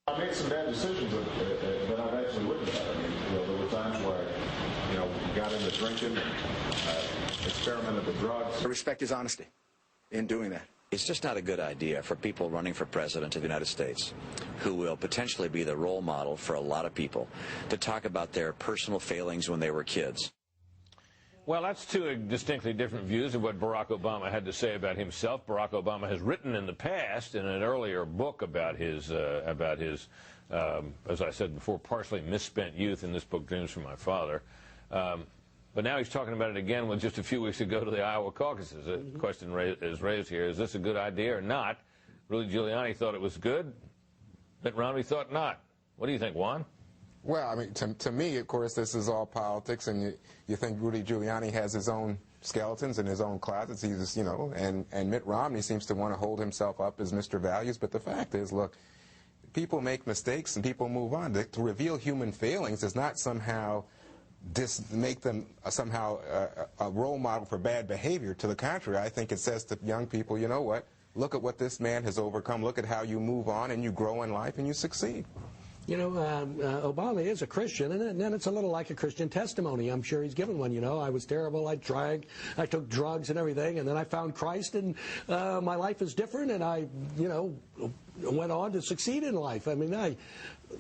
I made some bad decisions that I've actually witnessed. I mean, there were times where, we got into drinking and experimented with drugs. I respect his honesty in doing that. It's just not a good idea for people running for president of the United States, who will potentially be the role model for a lot of people, to talk about their personal failings when they were kids. Well, that's two distinctly different views of what Barack Obama had to say about himself. Barack Obama has written in the past, in an earlier book, about his, as I said before, partially misspent youth in this book, Dreams from My Father. But now he's talking about it again with just a few weeks ago to the Iowa caucuses. The question is raised here, is this a good idea or not? Rudy Giuliani thought it was good. Mitt Romney thought not. What do you think, Juan? Well, I mean, to me, of course, this is all politics, and you think Rudy Giuliani has his own skeletons in his own closets. He's just, and Mitt Romney seems to want to hold himself up as Mr. Values. But the fact is, look, people make mistakes and people move on. To reveal human failings does not somehow make them somehow a role model for bad behavior. To the contrary, I think it says to young people, you know what? Look at what this man has overcome. Look at how you move on and you grow in life and you succeed. Obama is a Christian, and then it's a little like a Christian testimony. I'm sure he's given one. I was terrible, I drank, I took drugs and everything, and then I found Christ, and my life is different, and I, went on to succeed in life. I mean, I'll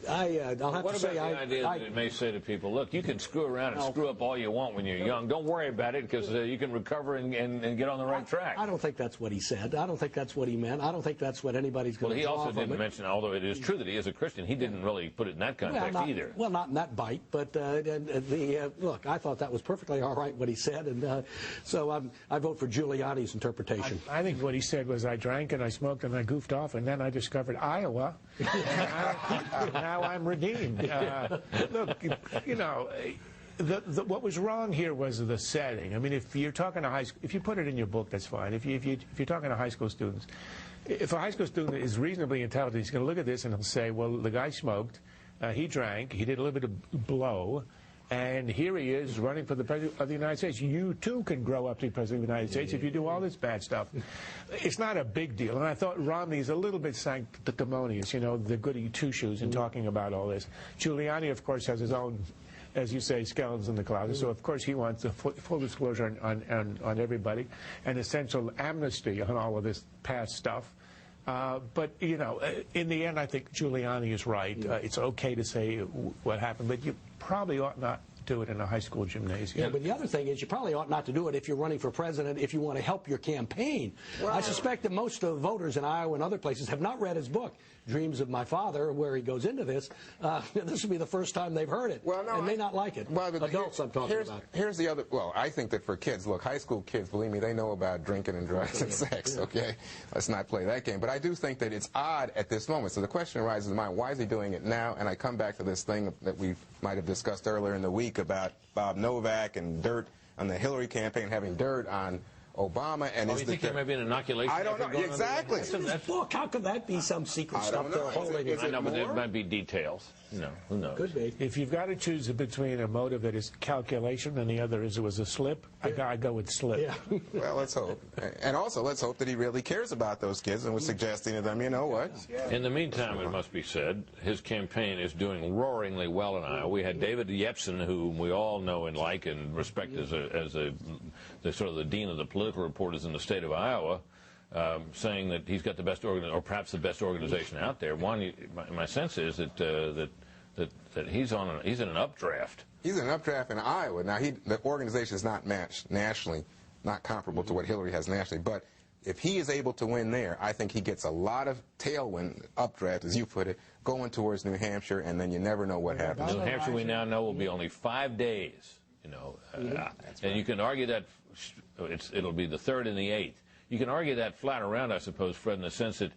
have to say, what about the idea that it may say to people, look, you can screw around and screw up all you want when you're young. Don't worry about it, because you can recover and get on the right track. I don't think that's what he said. I don't think that's what he meant. I don't think that's what anybody's going to draw from it. Well, he also didn't mention, although it is true that he is a Christian, he didn't really put it in that context either. Well, not in that bite, but look, I thought that was perfectly all right what he said, and so I vote for Giuliani's interpretation. I think what he said was, I drank and I smoked and I goofed off, and then I discovered Iowa. Now I'm redeemed. Look, what was wrong here was the setting. I mean, if you're talking to high school, if you put it in your book, that's fine. If you're talking to high school students, if a high school student is reasonably intelligent, he's going to look at this and he'll say, well, the guy smoked, he drank, he did a little bit of blow, and here he is running for the president of the United States. You, too, can grow up to be president of the United States if you do all this bad stuff. It's not a big deal. And I thought Romney's a little bit sanctimonious, the goody two-shoes in talking about all this. Giuliani, of course, has his own, as you say, skeletons in the closet. So, of course, he wants a full disclosure on everybody and essential amnesty on all of this past stuff. But, in the end, I think Giuliani is right. It's okay to say what happened, but you probably ought not do it in a high school gymnasium. Yeah, but the other thing is you probably ought not to do it if you're running for president, if you want to help your campaign. Well, I suspect that most of the voters in Iowa and other places have not read his book, Dreams of My Father, where he goes into this. This will be the first time they've heard it, and may not like it. Well, adults I'm talking about. Here's the other, I think that for kids, look, high school kids, believe me, they know about drinking and drugs and sex, okay? Let's not play that game. But I do think that it's odd at this moment. So the question arises in my mind, why is he doing it now? And I come back to this thing that we might have discussed earlier in the week about Bob Novak and dirt on the Hillary campaign, having dirt on Obama. And you think there may be an inoculation? I don't know. Exactly. Look, how could that be some secret stuff they're holding? I know, but there might be details. Who knows? Could be. If you've got to choose between a motive that is calculation and the other is it was a slip, I go with slip. Yeah. Well, let's hope. And also, let's hope that he really cares about those kids and was suggesting to them, you know what? In the meantime, it must be said, his campaign is doing roaringly well in Iowa. We had David Yepsen, whom we all know and like and respect as the sort of the dean of the political reporters in the state of Iowa, saying that he's got the best or perhaps the best organization out there. My sense is that he's in an updraft. He's in an updraft in Iowa. Now, the organization is not matched nationally, not comparable to what Hillary has nationally. But if he is able to win there, I think he gets a lot of tailwind, updraft, as you put it, going towards New Hampshire, and then you never know what happens. New Hampshire, we now know, will be only 5 days. And you can argue that it'll be the 3rd and the 8th. You can argue that flat around, I suppose, Fred, in the sense that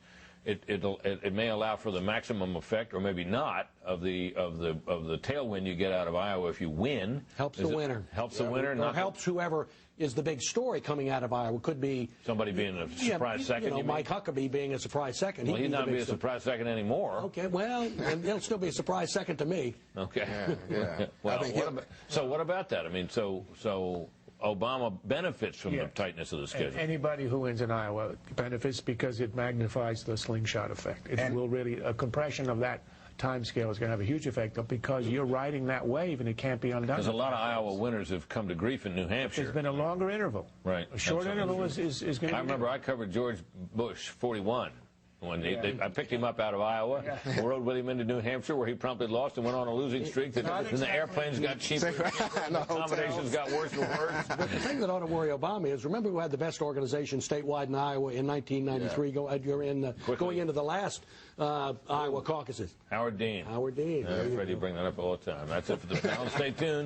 it may allow for the maximum effect, or maybe not, of the tailwind you get out of Iowa if you win. Helps the winner. Helps the winner. Or helps whoever is the big story coming out of Iowa. Could be somebody being a surprise second. Mike Huckabee being a surprise second. Well, he's not being a surprise second anymore. Okay, well, and he'll still be a surprise second to me. Okay. Yeah. Well, what about that? I mean, so Obama benefits from the Yes. tightness of the schedule. Anybody who wins in Iowa benefits because it magnifies the slingshot effect. It will really, a compression of that time scale is going to have a huge effect because you're riding that wave and it can't be undone. Because a lot of Iowa winners have come to grief in New Hampshire. There's been a longer interval. Right. A short interval is going to be... I remember I covered George Bush, 41. When I picked him up out of Iowa, rode with him into New Hampshire, where he promptly lost and went on a losing streak. Then the airplanes got cheaper, the accommodations got worse and worse. But the thing that ought to worry Obama is, remember who had the best organization statewide in Iowa in 1993, going into the last Iowa caucuses? Howard Dean. Howard Dean. Freddie, you bring that up all the time. That's it for the panel. Stay tuned.